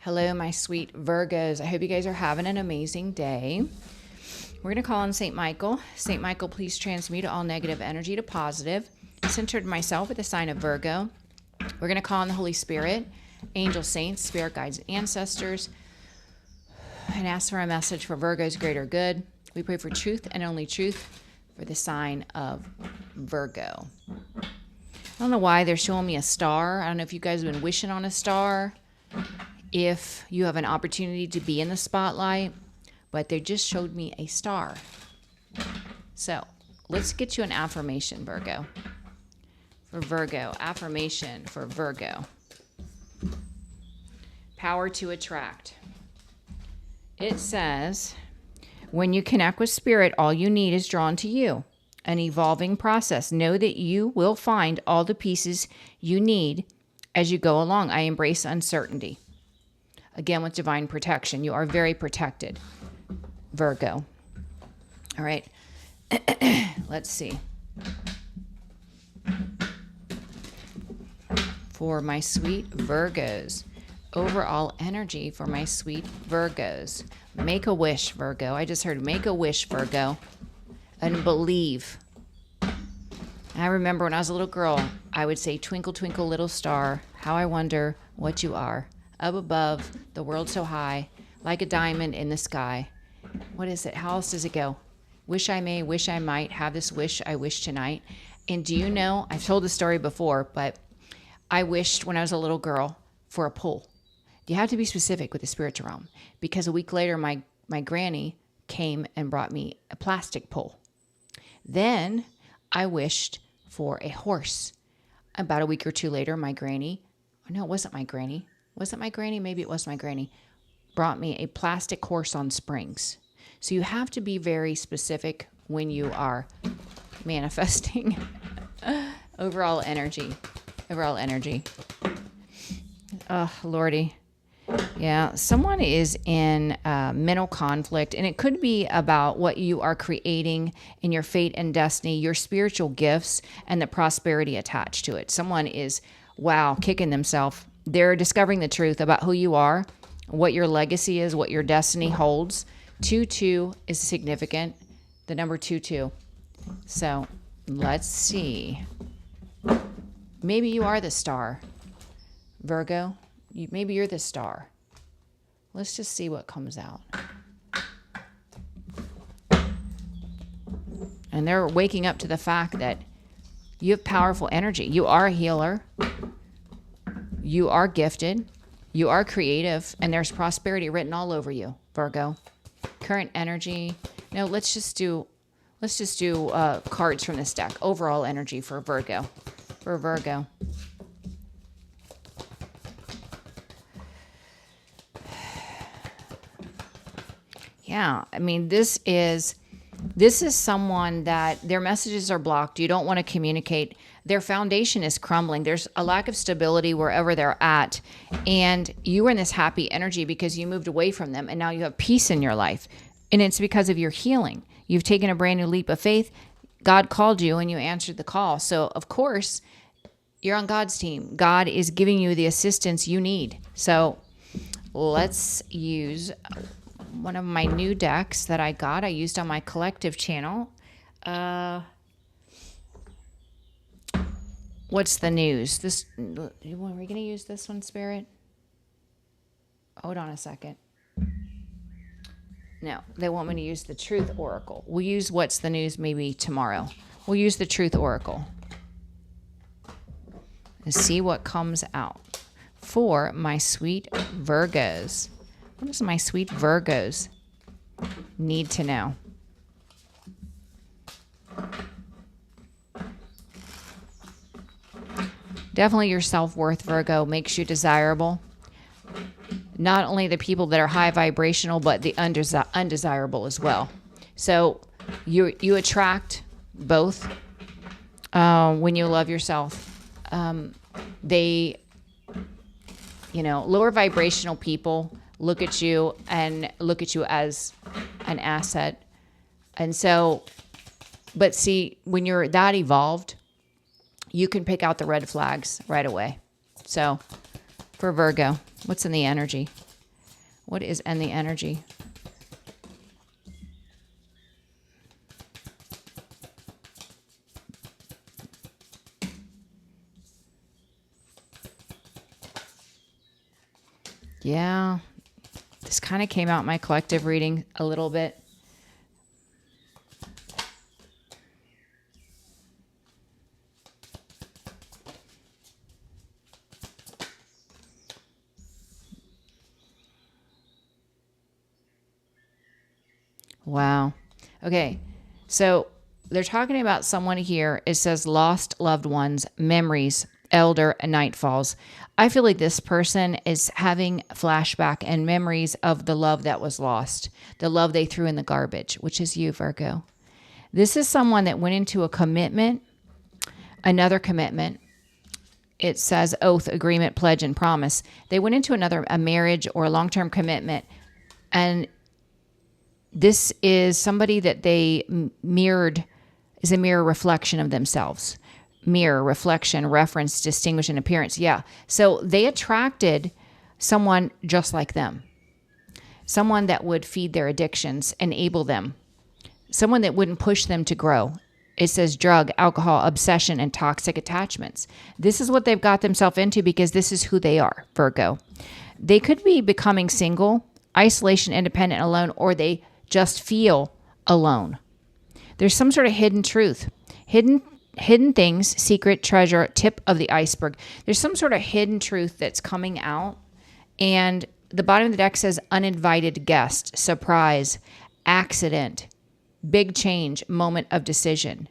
Hello, my sweet Virgos. I hope you guys are having an amazing day. We're going to call on St. Michael. St. Michael, please transmute all negative energy to positive. Centered myself with the sign of Virgo. We're going to call on the Holy Spirit, angel saints, spirit guides, and ancestors, and ask for a message for Virgo's greater good. We pray for truth and only truth for the sign of Virgo. I don't know why they're showing me a star. I don't know if you guys have been wishing on a star, if you have an opportunity to be in the spotlight, but they just showed me a star. So let's get you an affirmation, Virgo. For Virgo, affirmation for Virgo. Power to attract. It says, when you connect with spirit, all you need is drawn to you. An evolving process. Know that you will find all the pieces you need as you go along. I embrace uncertainty. Again, with divine protection. You are very protected, Virgo. All right. Let's see. For my sweet Virgos. Overall energy for my sweet Virgos. Make a wish, Virgo. I just heard make a wish, Virgo. And believe. I remember when I was a little girl, I would say, twinkle, twinkle, little star, how I wonder what you are. Up above, the world so high, like a diamond in the sky. What is it? How else does it go? Wish I may, wish I might, have this wish I wish tonight. And do you know, I've told the story before, but I wished when I was a little girl for a pole. You have to be specific with the spiritual realm, because a week later, my granny came and brought me a plastic pole. Then I wished for a horse. About a week or two later, my granny, no, it wasn't my granny. Was it my granny? Maybe it was my granny. Brought me a plastic horse on springs. So you have to be very specific when you are manifesting. Overall energy. Overall energy. Oh, Lordy. Yeah, someone is in mental conflict, and it could be about what you are creating in your fate and destiny, your spiritual gifts, and the prosperity attached to it. Someone is, kicking themselves. They're discovering the truth about who you are, what your legacy is, what your destiny holds. 2-2 is significant. The number 2-2. So let's see. Maybe you are the star, Virgo. Maybe you're the star. Let's just see what comes out. And they're waking up to the fact that you have powerful energy. You are a healer. You are gifted. You are creative. And there's prosperity written all over you, Virgo. Current energy. No, let's just do cards from this deck. Overall energy for Virgo. For Virgo. Yeah, I mean, this is someone that their messages are blocked. You don't want to communicate. Their foundation is crumbling. There's a lack of stability wherever they're at. And you were in this happy energy because you moved away from them, and now you have peace in your life. And it's because of your healing. You've taken a brand new leap of faith. God called you, and you answered the call. So, of course, you're on God's team. God is giving you the assistance you need. So let's use one of my new decks that I used on my collective channel. What's the news? Are we going to use this one, Spirit? Hold on a second. No, they want me to use the Truth Oracle. We'll use What's the News maybe tomorrow. We'll use the Truth Oracle. And see what comes out for my sweet Virgos. What does my sweet Virgos need to know? Definitely your self-worth, Virgo, makes you desirable. Not only the people that are high vibrational, but the undesirable as well. So you attract both when you love yourself. Lower vibrational people look at you as an asset. And so, but see, when you're that evolved, you can pick out the red flags right away. So for Virgo, what's in the energy? What is and the energy? Yeah, this kind of came out in my collective reading a little bit. Wow. Okay. So they're talking about someone here. It says lost loved ones, memories, elder, and nightfalls. I feel like this person is having flashback and memories of the love that was lost, the love they threw in the garbage, which is you, Virgo. This is someone that went into a commitment, another commitment. It says oath, agreement, pledge, and promise. They went into a marriage or a long-term commitment, and this is somebody that they mirrored, is a mirror reflection of themselves. Mirror, reflection, reference, distinguish, and appearance. Yeah. So they attracted someone just like them. Someone that would feed their addictions, enable them. Someone that wouldn't push them to grow. It says drug, alcohol, obsession, and toxic attachments. This is what they've got themselves into because this is who they are, Virgo. They could be becoming single, isolation, independent, alone, or they just feel alone. There's some sort of hidden truth, hidden things, secret, treasure, tip of the iceberg. There's some sort of hidden truth that's coming out. And the bottom of the deck says uninvited guest, surprise, accident, big change, moment of decision.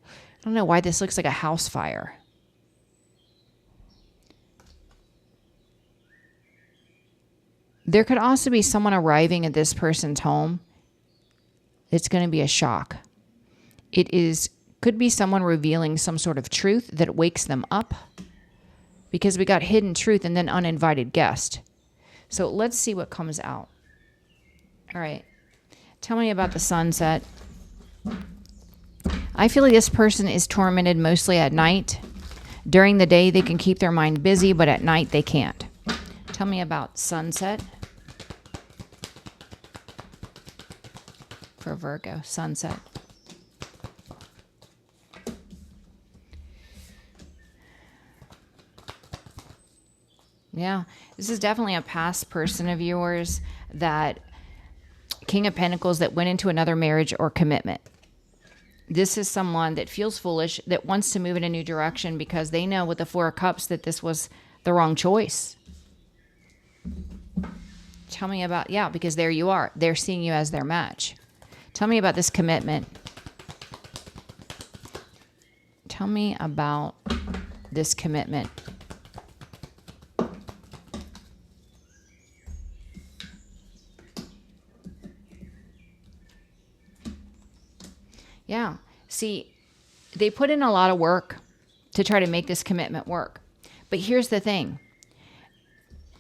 I don't know why this looks like a house fire. There could also be someone arriving at this person's home. It's going to be a shock. Could be someone revealing some sort of truth that wakes them up, because we got hidden truth and then uninvited guest. So let's see what comes out. All right. Tell me about the sunset. I feel like this person is tormented mostly at night. During the day, they can keep their mind busy, but at night they can't. Tell me about sunset. For Virgo, sunset. Yeah, this is definitely a past person of yours, that King of Pentacles, that went into another marriage or commitment. This is someone that feels foolish, that wants to move in a new direction because they know with the Four of Cups that this was the wrong choice. Tell me about, yeah, because there you are. They're seeing you as their match. Tell me about this commitment. Tell me about this commitment. Yeah. See, they put in a lot of work to try to make this commitment work. But here's the thing.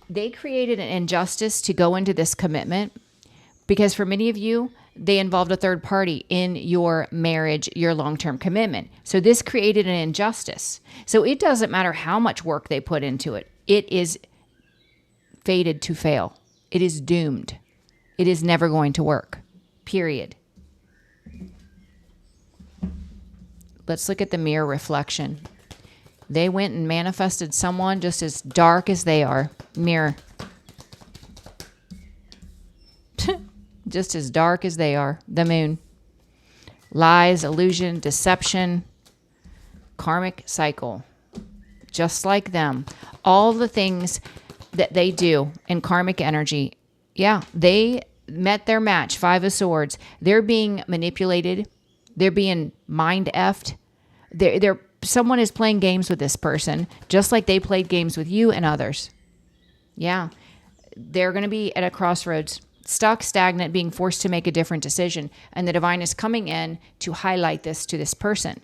They created an injustice to go into this commitment because for many of you, they involved a third party in your marriage, your long-term commitment. So this created an injustice. So it doesn't matter how much work they put into it. It is fated to fail. It is doomed. It is never going to work. Period. Let's look at the mirror reflection. They went and manifested someone just as dark as they are. Mirror. Just as dark as they are. The moon. Lies, illusion, deception, karmic cycle. Just like them. All the things that they do in karmic energy. Yeah, they met their match. Five of Swords. They're being manipulated. They're being mind effed. Someone is playing games with this person, just like they played games with you and others. Yeah. They're going to be at a crossroads, stuck, stagnant, being forced to make a different decision. And the divine is coming in to highlight this to this person.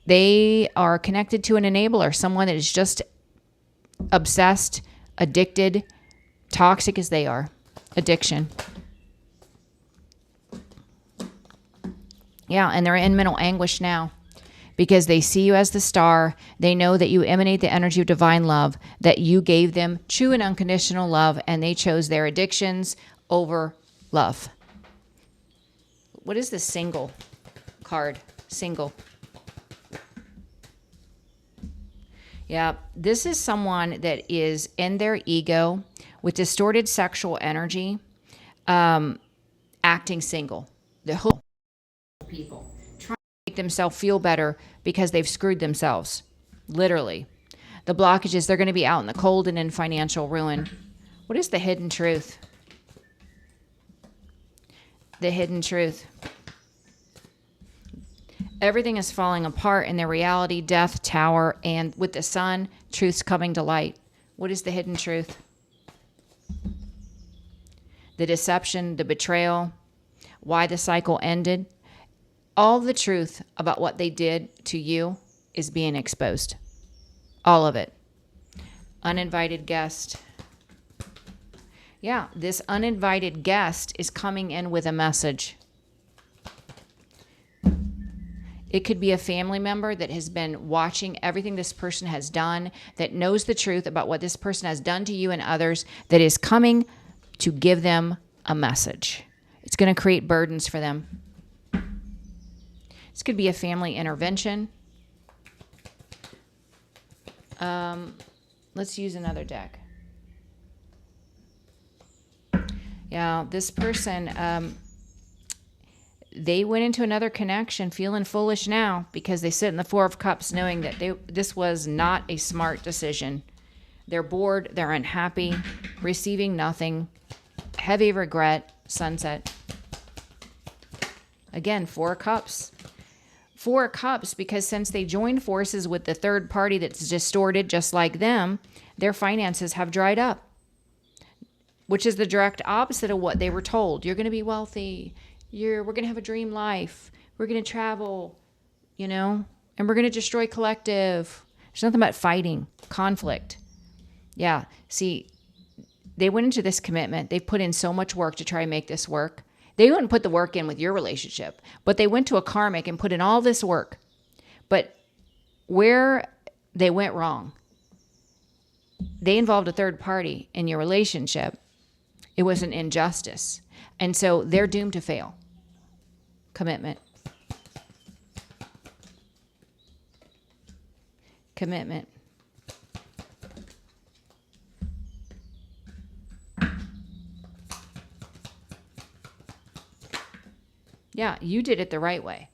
They are connected to an enabler, someone that is just obsessed, addicted, toxic as they are. Addiction. Yeah, and they're in mental anguish now because they see you as the star. They know that you emanate the energy of divine love, that you gave them true and unconditional love, and they chose their addictions over love. What is the single card? Single. Yeah, this is someone that is in their ego with distorted sexual energy, acting single. The whole people trying to make themselves feel better because they've screwed themselves. Literally. The blockage is they're going to be out in the cold and in financial ruin. What is the hidden truth? The hidden truth. Everything is falling apart in their reality, death, tower, and with the sun, truth's coming to light. What is the hidden truth? The deception, the betrayal, why the cycle ended. All the truth about what they did to you is being exposed. All of it. Uninvited guest. Yeah, this uninvited guest is coming in with a message. It could be a family member that has been watching everything this person has done, that knows the truth about what this person has done to you and others, that is coming to give them a message. It's going to create burdens for them. This could be a family intervention. Let's use another deck. Yeah, this person, they went into another connection feeling foolish now because they sit in the Four of Cups knowing that this was not a smart decision. They're bored, they're unhappy, receiving nothing, heavy regret, sunset. Again, Four of Cups. Four of Cups, because since they joined forces with the third party that's distorted just like them, their finances have dried up, which is the direct opposite of what they were told. You're going to be wealthy. We're going to have a dream life. We're going to travel, and we're going to destroy collective. There's nothing but fighting, conflict. Yeah. See, they went into this commitment. They put in so much work to try and make this work. They wouldn't put the work in with your relationship, but they went to a karmic and put in all this work. But where they went wrong, they involved a third party in your relationship. It was an injustice. And so they're doomed to fail. Commitment. Commitment. Yeah, you did it the right way.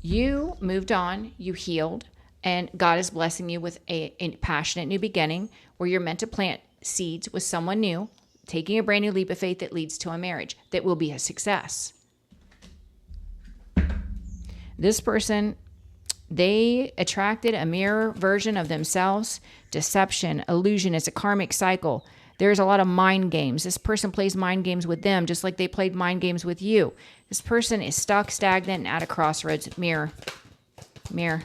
You moved on, you healed, and God is blessing you with a passionate new beginning where you're meant to plant seeds with someone new, taking a brand new leap of faith that leads to a marriage that will be a success. This person, they attracted a mirror version of themselves. Deception, illusion is a karmic cycle. There's a lot of mind games. This person plays mind games with them just like they played mind games with you. This person is stuck, stagnant, and at a crossroads. Mirror. Mirror.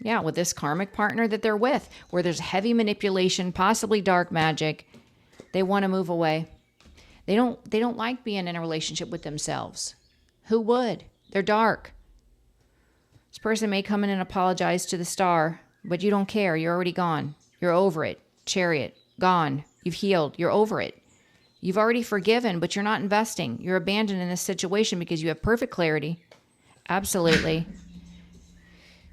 Yeah, with this karmic partner that they're with, where there's heavy manipulation, possibly dark magic. They want to move away. They don't like being in a relationship with themselves. Who would? They're dark. This person may come in and apologize to the star, but you don't care. You're already gone. You're over it. Chariot, gone. You've healed. You're over it. You've already forgiven, but you're not investing. You're abandoned in this situation because you have perfect clarity. Absolutely.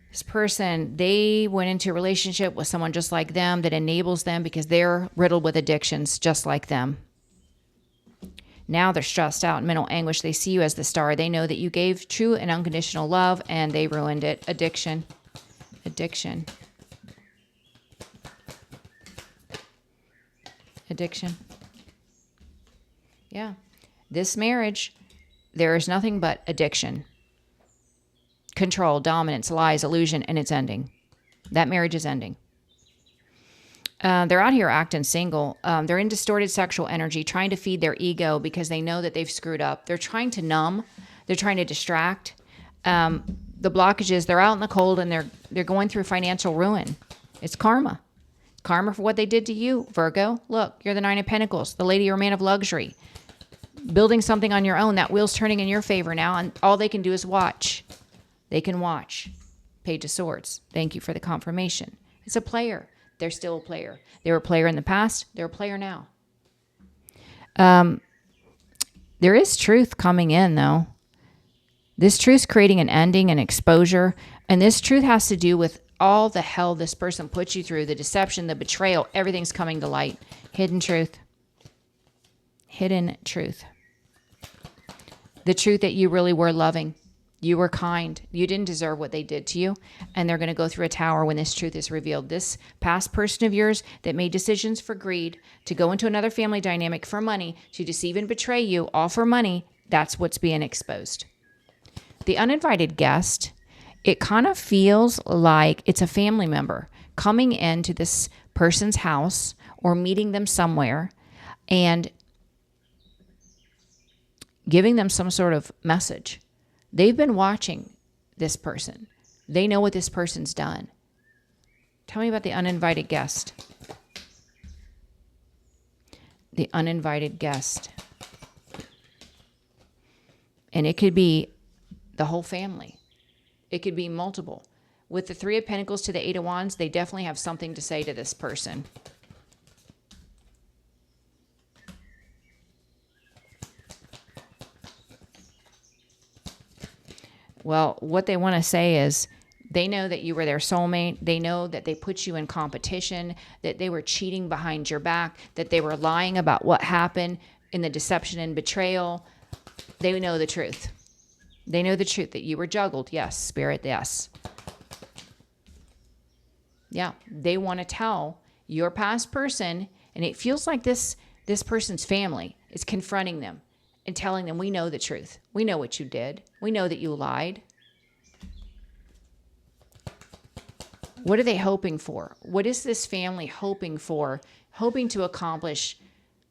This person, they went into a relationship with someone just like them that enables them because they're riddled with addictions just like them. Now they're stressed out in mental anguish. They see you as the star. They know that you gave true and unconditional love and they ruined it. Addiction. Addiction. Addiction. Yeah. This marriage, there is nothing but addiction. Control, dominance, lies, illusion, and it's ending. That marriage is ending. They're out here acting single. They're in distorted sexual energy, trying to feed their ego because they know that they've screwed up. They're trying to numb. They're trying to distract. The blockages, they're out in the cold and they're going through financial ruin. It's karma. Karma for what they did to you, Virgo. Look, you're the Nine of Pentacles, the lady or man of luxury. Building something on your own. That wheel's turning in your favor now, and all they can do is watch. They can watch. Page of Swords. Thank you for the confirmation. It's a player. They're still a player. They were a player in the past. They're a player now. There is truth coming in, though. This truth's creating an ending and exposure. And this truth has to do with all the hell this person put you through, the deception, the betrayal, everything's coming to light. Hidden truth. Hidden truth. The truth that you really were loving. You were kind. You didn't deserve what they did to you. And they're going to go through a tower when this truth is revealed. This past person of yours that made decisions for greed, to go into another family dynamic for money, to deceive and betray you, all for money, that's what's being exposed. The uninvited guest, it kind of feels like it's a family member coming into this person's house or meeting them somewhere and giving them some sort of message. They've been watching this person. They know what this person's done. Tell me about the uninvited guest. The uninvited guest. And it could be the whole family. It could be multiple. With the Three of Pentacles to the Eight of Wands, they definitely have something to say to this person. Well, what they want to say is they know that you were their soulmate. They know that they put you in competition, that they were cheating behind your back, that they were lying about what happened in the deception and betrayal. They know the truth. They know the truth that you were juggled. Yes, spirit, yes. Yeah, they want to tell your past person, and it feels like this person's family is confronting them and telling them, we know the truth. We know what you did. We know that you lied. What are they hoping for? What is this family hoping for, hoping to accomplish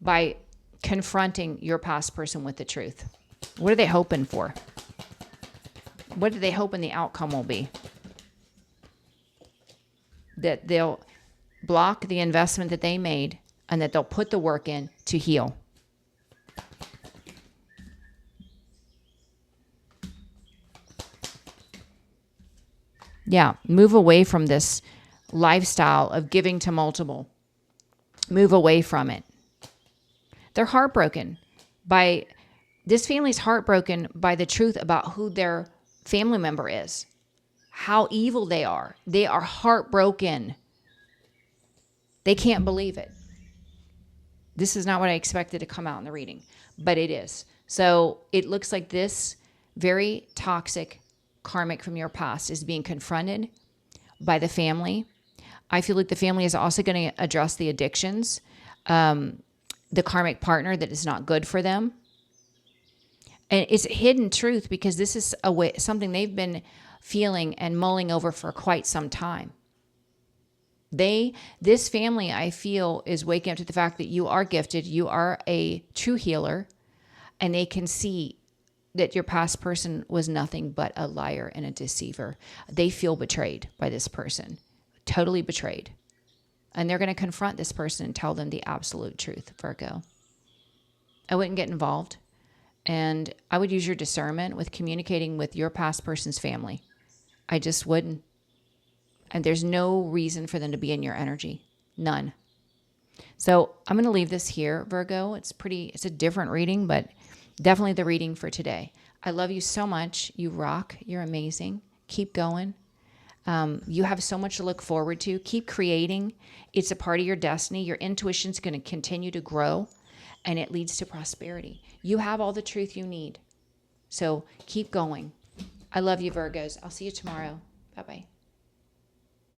by confronting your past person with the truth? What are they hoping for? What do they hoping the outcome will be? That they'll block the investment that they made and that they'll put the work in to heal. Yeah, move away from this lifestyle of giving to multiple. Move away from it. They're heartbroken by, this family's heartbroken by the truth about who their family member is, how evil they are. They are heartbroken. They can't believe it. This is not what I expected to come out in the reading, but it is. So it looks like this very toxic karmic from your past is being confronted by the family. I feel like the family is also going to address the addictions, the karmic partner that is not good for them. And it's a hidden truth because this is something they've been feeling and mulling over for quite some time. This family, I feel, is waking up to the fact that you are gifted, you are a true healer, and they can see that your past person was nothing but a liar and a deceiver. They feel betrayed by this person, totally betrayed. And they're going to confront this person and tell them the absolute truth, Virgo. I wouldn't get involved. And I would use your discernment with communicating with your past person's family. I just wouldn't. And there's no reason for them to be in your energy. None. So I'm going to leave this here, Virgo. It's a different reading, but definitely the reading for today. I love you so much. You rock. You're amazing. Keep going. You have so much to look forward to. Keep creating. It's a part of your destiny. Your intuition's going to continue to grow, and it leads to prosperity. You have all the truth you need. So keep going. I love you, Virgos. I'll see you tomorrow. Bye-bye.